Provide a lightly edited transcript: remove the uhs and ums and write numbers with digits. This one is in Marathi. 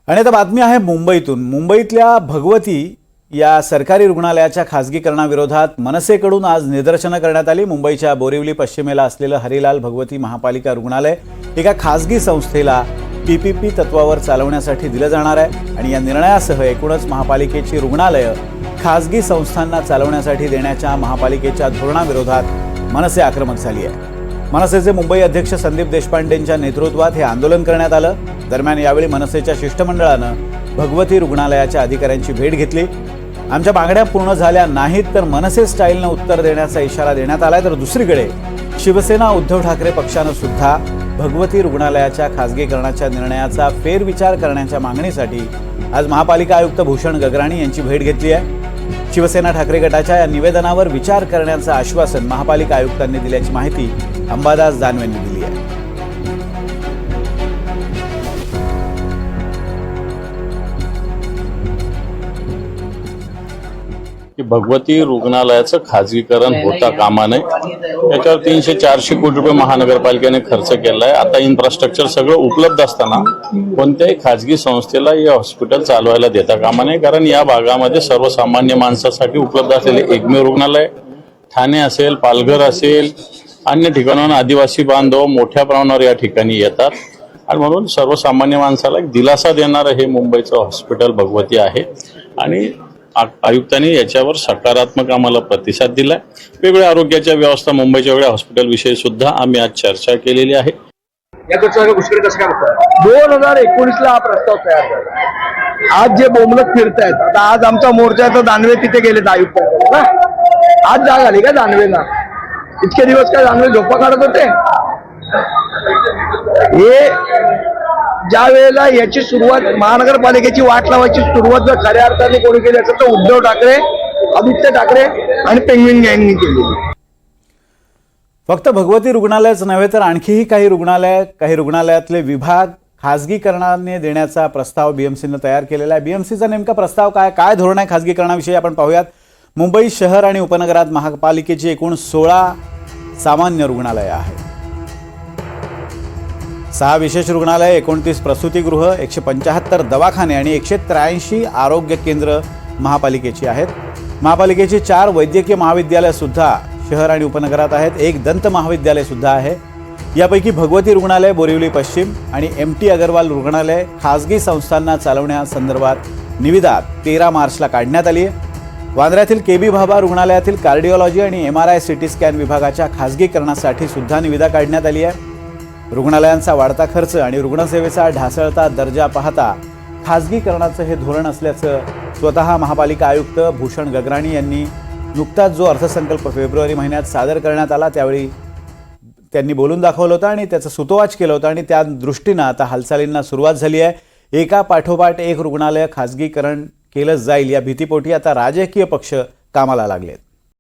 आणि आता बातमी आहे मुंबईतून। मुंबईतल्या भगवती या सरकारी रुग्णालयाच्या खासगीकरणाविरोधात मनसेकडून आज निदर्शनं करण्यात आली। मुंबईच्या बोरिवली पश्चिमेला असलेलं हरिलाल भगवती महापालिका रुग्णालय एका खासगी संस्थेला पीपीपी तत्वावर चालवण्यासाठी दिलं जाणार आहे आणि या निर्णयासह एकूणच महापालिकेची रुग्णालय खासगी संस्थांना चालवण्यासाठी देण्याच्या महापालिकेच्या धोरणाविरोधात मनसे आक्रमक झाली आहे। मनसेचे मुंबई अध्यक्ष संदीप देशपांडेंच्या नेतृत्वात हे आंदोलन करण्यात आलं। दरम्यान यावेळी मनसेच्या शिष्टमंडळानं भगवती रुग्णालयाच्या अधिकाऱ्यांची भेट घेतली। आमच्या मागण्या पूर्ण झाल्या नाहीत तर मनसे स्टाईलनं उत्तर देण्याचा इशारा देण्यात आलाय। तर दुसरीकडे शिवसेना उद्धव ठाकरे पक्षानं सुद्धा भगवती रुग्णालयाच्या खासगीकरणाच्या निर्णयाचा फेरविचार करण्याच्या मागणीसाठी आज महापालिका आयुक्त भूषण गगराणी यांची भेट घेतली आहे। शिवसेना ठाकरे गटाच्या या निवेदनावर विचार करण्याचं आश्वासन महापालिका आयुक्तांनी दिल्याची माहिती अंबादास दानवेंनी दिली आहे। की भगवती रुग्णालयाचं खाजगीकरण होता कामा नये। याच्यावर 300-400 कोटी रुपये महानगरपालिकेने खर्च केला आहे। आता इन्फ्रास्ट्रक्चर सगळं उपलब्ध असताना कोणत्याही खाजगी संस्थेला हे हॉस्पिटल चालवायला देता कामा नये, कारण या भागामध्ये सर्वसामान्य माणसासाठी उपलब्ध असलेले एकमेव रुग्णालय ठाणे असेल, पालघर असेल, अन्य ठिकाणाहून आदिवासी बांधव मोठ्या प्रमाणावर या ठिकाणी येतात आणि म्हणून सर्वसामान्य माणसाला एक दिलासा देणारं हे मुंबईचं हॉस्पिटल भगवती आहे आणि आयुक्तांनी याच्यावर सकारात्मक आम्हाला प्रतिसाद दिलाय। वेगवेगळ्या आरोग्याच्या व्यवस्था मुंबईच्या वेगळ्या हॉस्पिटल विषयी सुद्धा आम्ही आज चर्चा केलेली आहे। याचा गोष्टी कसं काय होतं 2019 ला हा प्रस्ताव तयार झाला। आज जे बोंबलत फिरतायत, आता आज आमचा मोर्चा तर दानवे तिथे गेले आयुक्त ना, आज जाग आली का दानवेला? इतके दिवस काय दानवे झोपा काढत होते? हे ज्या वेळेला याची सुरुवात महानगरपालिकेची वाट लावायची सुरुवात जर खऱ्या अर्थाने कोणी केली असेल तर उद्धव ठाकरे, आदित्य ठाकरे आणि पेंग्विन गँगनी केली। फक्त भगवती रुग्णालयच नव्हे तर आणखीही काही रुग्णालयातले विभाग खासगीकरणाने देण्याचा प्रस्ताव बीएमसीने तयार केलेला आहे। बीएमसीचा नेमका प्रस्ताव काय धोरण आहे खासगीकरणाविषयी आपण पाहूयात। मुंबई शहर आणि उपनगरात महापालिकेची एकूण 16 सामान्य रुग्णालये आहेत, 6 विशेष रुग्णालय, 29 प्रसूतीगृह, 175 दवाखाने आणि 183 आरोग्य केंद्र महापालिकेची आहेत। महापालिकेची 4 वैद्यकीय महाविद्यालय सुद्धा शहर आणि उपनगरात आहेत, 1 दंत महाविद्यालय सुद्धा आहे। यापैकी भगवती रुग्णालय बोरिवली पश्चिम आणि MT अगरवाल रुग्णालय खासगी संस्थांना चालवण्यासंदर्भात निविदा 13 मार्चला काढण्यात आली आहे। वांद्र्यातील KB भाभा रुग्णालयातील कार्डिओलॉजी आणि MRI CT स्कॅन विभागाच्या खासगीकरणासाठी सुद्धा निविदा काढण्यात आली आहे। रुग्णालयांचा वाढता खर्च आणि रुग्णसेवेचा ढासळता दर्जा पाहता खासगीकरणाचं हे धोरण असल्याचं स्वतः महापालिका आयुक्त भूषण गगराणी यांनी नुकताच जो अर्थसंकल्प फेब्रुवारी महिन्यात सादर करण्यात आला त्यावेळी त्यांनी बोलून दाखवलं होतं आणि त्याचं सुतोवाच केलं होतं आणि त्या दृष्टीनं आता हालचालींना सुरुवात झाली आहे। एका पाठोपाठ एक रुग्णालय खासगीकरण केलं जाईल या भीतीपोटी आता राजकीय पक्ष कामाला लागलेत।